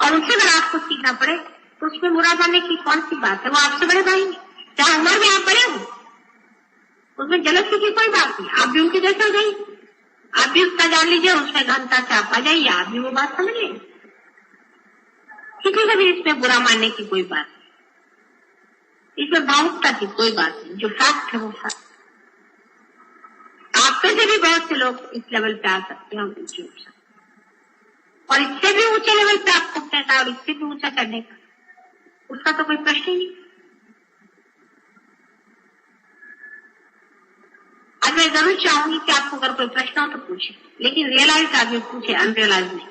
Speaker 2: और उससे अगर आपको सीखना पड़े तो उसमें बुरा मानने की कौन सी बात है? वो आपसे बड़े भाई हैं, चाहे उम्र में आप बड़े हो, उसमें जलसी की कोई बात नहीं। आप भी उनके जैसे हो जाइए, आप भी उसका जान लीजिए, उसमें घनता से आप आ जाइए, आप भी वो बात समझ लीजिए। किसी का भी इसमें बुरा मानने की कोई बात नहीं, इसमें भावुकता की कोई बात नहीं। जो फैक्ट है वो फैक्ट। आप में से भी बहुत से लोग इस लेवल पे आ सकते हैं और इससे भी ऊंचे लेवल पे आपको उठने का और इससे भी ऊंचा चढ़ने का, उसका तो कोई प्रश्न ही नहीं। आज मैं जरूर चाहूंगी कि आपको अगर कोई प्रश्न हो तो पूछे, लेकिन रियलाइज आदमी पूछे, अनरियलाइज नहीं।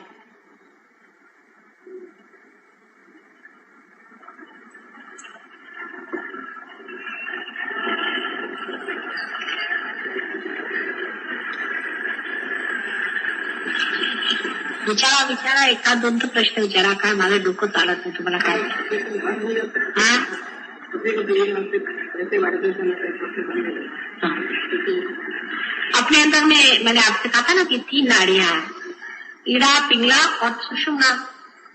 Speaker 2: विचारा एखाद 2 प्रश्न विचारा, काय माझं डोकं चालत नाही, तुम्हाला काय अपने अंदर में मैंने आपसे कहा था ना कि 3 नाड़ियां हैं, ईड़ा, पिंगला और सुषुम्ना।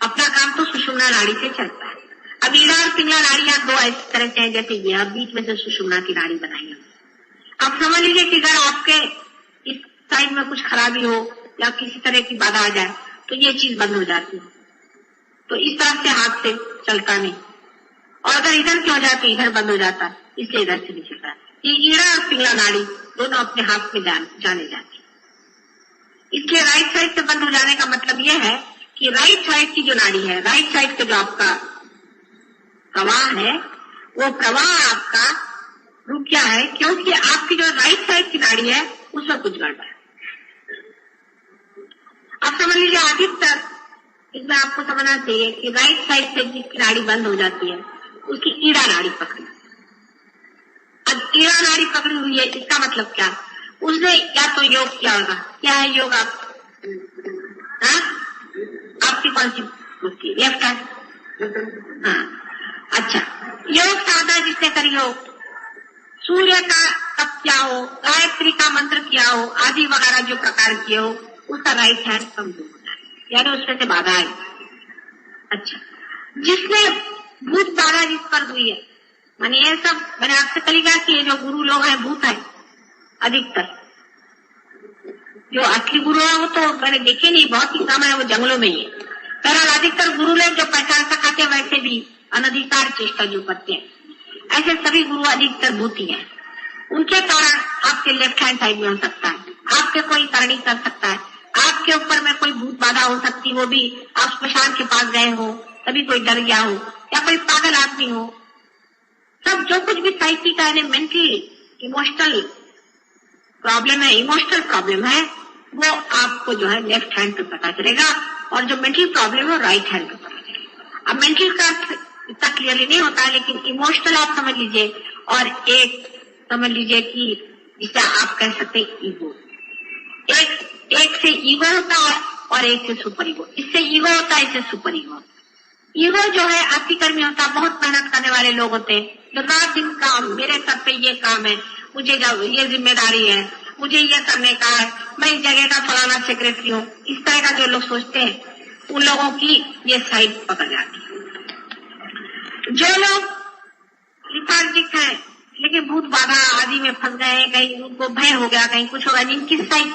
Speaker 2: अपना काम तो सुषुम्ना नाड़ी से चलता है। अब ईड़ा और पिंगला नाड़ियां 2 इस तरह से हैं जैसे ये, अब बीच में से सुषुम्ना की नाड़ी बनाई है। आप समझ लीजिए कि अगर आपके इस साइड में कुछ खराबी हो या किसी तरह की बाधा आ जाए तो ये चीज बंद हो जाती है, तो इस तरह से हाथ से चलता नहीं। और अगर इधर की हो जाए तो इधर बंद हो जाता है, इसलिए इधर से नहीं चलता है। ये ईड़ा और पिंगला नाड़ी दोनों अपने हाथ में जाने जाते। इसलिए राइट साइड से बंद हो जाने का मतलब यह है कि राइट साइड की जो नाड़ी है, राइट साइड का जो आपका प्रवाह है, वो प्रवाह आपका रुक गया है क्योंकि आपकी जो राइट साइड की नाड़ी है उसमें कुछ गड़बड़ है। आप समझ लीजिए अधिकतर इसमें आपको समझना चाहिए कि राइट साइड से जिसकी नाड़ी बंद हो जाती है उसकी ईड़ा नाड़ी पकड़ी। अब ईड़ा नाड़ी पकड़ी हुई है, इसका मतलब क्या? उसने या तो योग किया होगा। क्या है योग? आपकी कौन सी बुद्धि? Left hand. हाँ, अच्छा, योग साधना जिसने करी हो, सूर्य का तप किया हो, गायत्री का मंत्र किया हो, आदि वगैरह जो प्रकार किए हो, उसका राइट हैंड कमजोर होता है, यानी उसमें से बाधा आई। अच्छा, जिसने भूत बाधा जिस पर हुई है, माने ये सब मैंने आपसे कल कहा कि ये जो गुरु लोग हैं भूत है अधिकतर। जो असली गुरु है वो तो मैंने देखे नहीं, बहुत ही कम है, वो जंगलों में ही है। बहरहाल अधिकतर गुरु लोग जो पहचान सकाते हैं वैसे भी अनधिकार चेष्टा जो करते हैं, ऐसे सभी गुरु अधिकतर भूती हैं। उनके कारण आपके लेफ्ट हैंड साइड में हो सकता है, आपके कोई करनी कर सकता है, आपके ऊपर में कोई भूत बाधा हो सकती, वो भी आप स्मशान के पास गए हो तभी कोई डर गया हो, या कोई पागल आदमी हो। सब जो कुछ भी साइकिक है, मेंटली इमोशनल प्रॉब्लम है, वो आपको जो है लेफ्ट हैंड पे पता चलेगा, और जो मेंटल प्रॉब्लम है राइट हैंड पे पता चलेगा। अब मेंटल का इतना क्लियरली नहीं होता है, लेकिन इमोशनल आप समझ लीजिए, और एक समझ लीजिए कि जिसे आप कह सकते हैं ईगो। एक से ईगो होता है और एक से सुपर ईगो। इससे ईगो होता है, इससे सुपर ईगो। ईगो जो है आपकी कर्मी होता है, बहुत मेहनत करने वाले लोग होते हैं, जो रात दिन काम, मेरे सर पे ये काम है, मुझे ये जिम्मेदारी है, मुझे ये करने का है, मैं इस जगह का फलाना सेक्रेटरी हूँ, इस तरह का जो लोग सोचते हैं, उन लोगों की ये साइड पकड़ जाती है। जो लोग लिथार्जिक है लेकिन भूत बाधा आदि में फंस गए हैं, कहीं उनको भय हो गया, कहीं कुछ होगा, जिनकी साइड,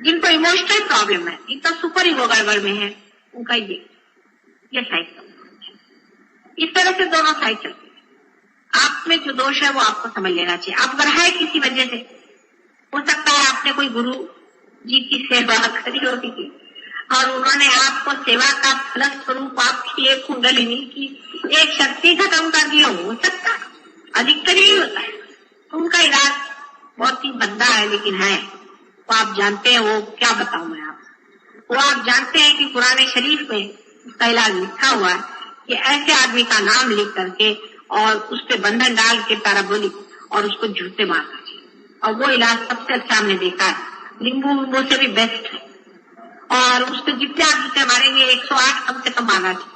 Speaker 2: जिनको इमोशनल प्रॉब्लम है, इनका सुपर ईगो गड़बड़ में है, उनका ये साइड। इस तरह से दोनों साइड चलती है। आप में जो दोष है वो आपको समझ लेना चाहिए। आप अगर है किसी वजह से, हो सकता है आपने कोई गुरु जी की सेवा करी होती थी और उन्होंने आपको सेवा का फलस्वरूप आपकी एक कुंडलिनी की एक शक्ति खत्म कर दी हो सकता, अधिकतर यही होता है। तो उनका इलाज बहुत ही बंदा है, लेकिन है वो आप जानते हैं, वो क्या बताऊं मैं आपको। वो आप जानते हैं कि पुराने शरीफ में उसका इलाज लिखा हुआ है कि ऐसे आदमी का नाम लिख करके और उस पे बंधन डाल के पैराबोलिक और उसको जूते मारना चाहिए, और वो इलाज सबसे अच्छा हमने देखा है, लिंबू से भी बेस्ट है। और उसको जितने आप जूते मारेंगे 108 कम से कम मारना चाहिए।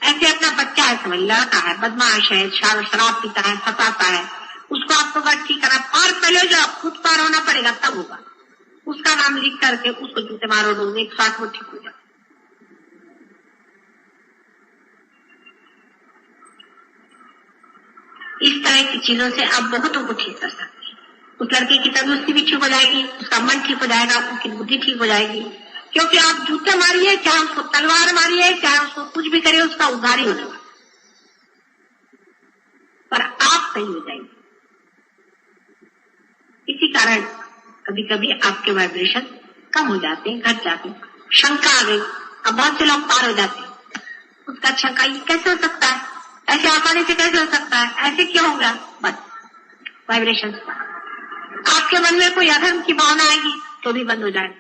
Speaker 2: ऐसे अपना बच्चा है, समझ लड़का है, बदमाश है, शराब पीता है, फंसाता है, उसको आपको बात ठीक करना, पार पहले जो खुद पार होना पड़ेगा तब होगा। उसका नाम लिख करके उसको जूते मारो, रोज 108 वो ठीक हो जाए। इस तरह की चीजों से आप बहुतों को ठीक कर सकते हैं। उस लड़के की तंदुरुस्ती भी ठीक हो जाएगी, उसका मन ठीक हो जाएगा, उसकी बुद्धि ठीक हो जाएगी, क्योंकि आप जूते मारिए, चाहे उसको तलवार मारिए, चाहे उसको कुछ भी करिए, उसका उद्धार ही होने वाला, पर आप सही हो जाएंगे। इसी कारण कभी कभी आपके वाइब्रेशन कम हो जाते हैं, घट जाते हैं। शंका आ गई, अब बहुत से लोग पार हो जाते हैं। उसका शंका ये कैसे हो सकता है, ऐसे आसानी से कैसे हो सकता है, ऐसे क्यों होगा, बस वाइब्रेशन। आपके मन में कोई अधर्म की भावना आएगी तो भी बंद हो जाएगा।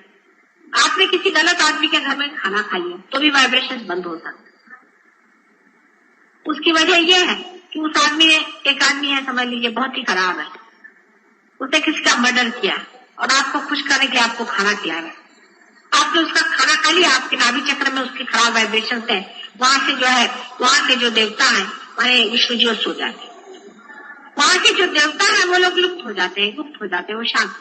Speaker 2: आपने किसी गलत आदमी के घर में खाना खा लिया तो भी वाइब्रेशन बंद हो सकता है। उसकी वजह यह है कि उस आदमी ने, एक आदमी है समझ लीजिए बहुत ही खराब है, उसने किसी का मर्डर किया और आपको खुश करने के लिए आपको खाना खिलाया, आपने उसका खाना खा लिया, आपके नाभि चक्र में उसकी खराब वाइब्रेशन है, वहां से जो है, वहां के जो देवता है माने विष्णु जी सो जाते हैं, वहां के जो देवता है वो लोग लुप्त हो जाते हैं, वो शांत।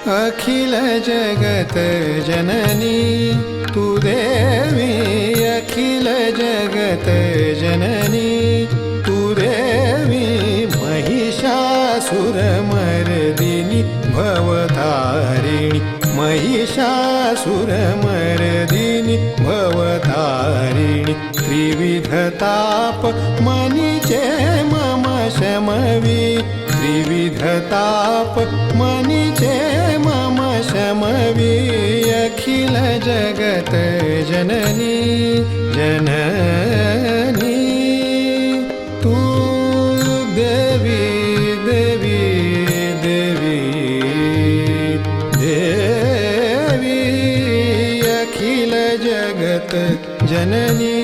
Speaker 3: अखिल जगत जननी तू देवी, अखिल जगत जननी तू देवी, महिषासुरमर्दिनी भवतारिणी, महिषासुरमर्दिनी भवतारिणी, त्रिविधताप मनीचे मम शमवी, त्रिविधताप मनीचे मम शमवी, अखिल जगत जननी जननी तू देवी देवी देवी देवी, अखिल जगत जननी।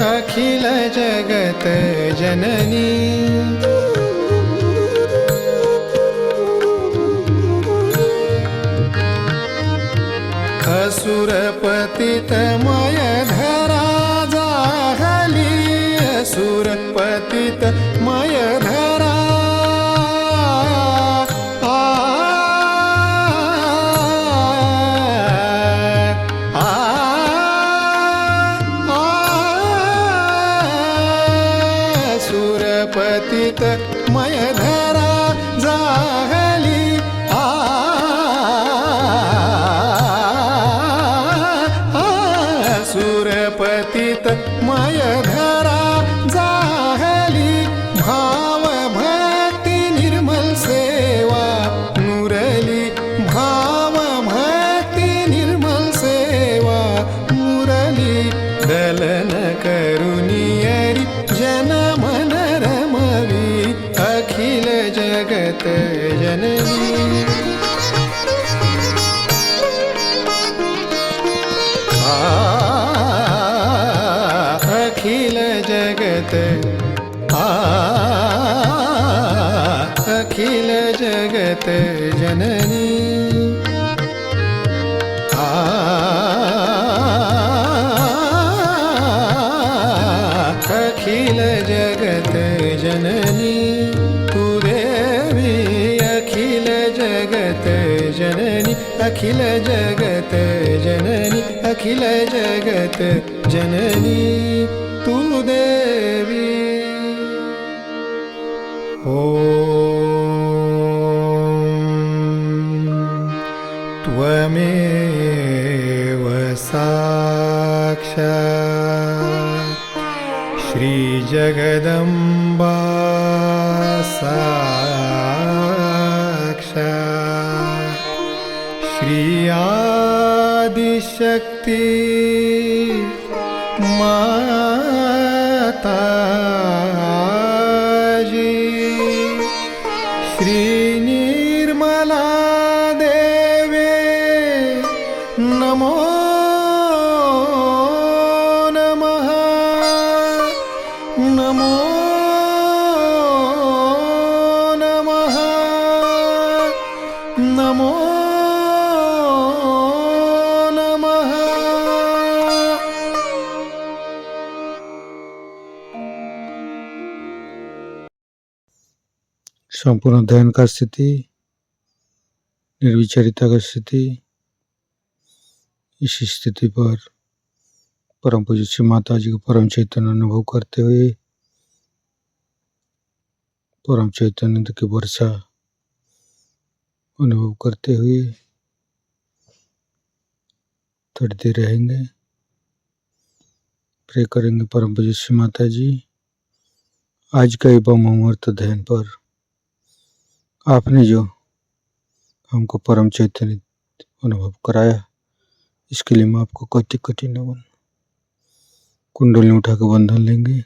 Speaker 3: अखिल जगत जननी असुर पतितमय धरा जाहली, असुर पतितमय धरा पतित मय धरा जाहली, सुरपतित मय धरा जाहली, भाव भक्ति निर्मल सेवा मुरली, भाव भक्ति निर्मल सेवा मुरली, दलन करुनियरी जन मन रमवी, अखिल जगत जननी। अखिल जगत अखिल जगत जननी, अखिल जगत जननी तू देवी, अखिल जगत जननी, अखिल जगत जननी, अखिल जगत जननी तू देवी। त्वमेव साक्षात् श्रीजगदम्बा साक्षात् श्री आदिशक्ति माताजी, श्री निर्मला देवे नमो नमः, नमो नमः, नमो नमः।
Speaker 1: संपूर्ण ध्यान का स्थिति, निर्विचारिता का स्थिति, इस स्थिति पर परम पूज्य श्री माता जी को परम चैतन्य अनुभव करते हुए परम चैतन्य की वर्षा अनुभव करते हुए थोड़ी देर रहेंगे। प्रे करेंगे परम पूज्य श्री माता जी, आज का ये ब्रह्म ध्यान पर आपने जो हमको परम चैतन्य अनुभव कराया, इसके लिए मैं आपको कोटि कोटि नमन। कुंडली उठा के बंधन लेंगे।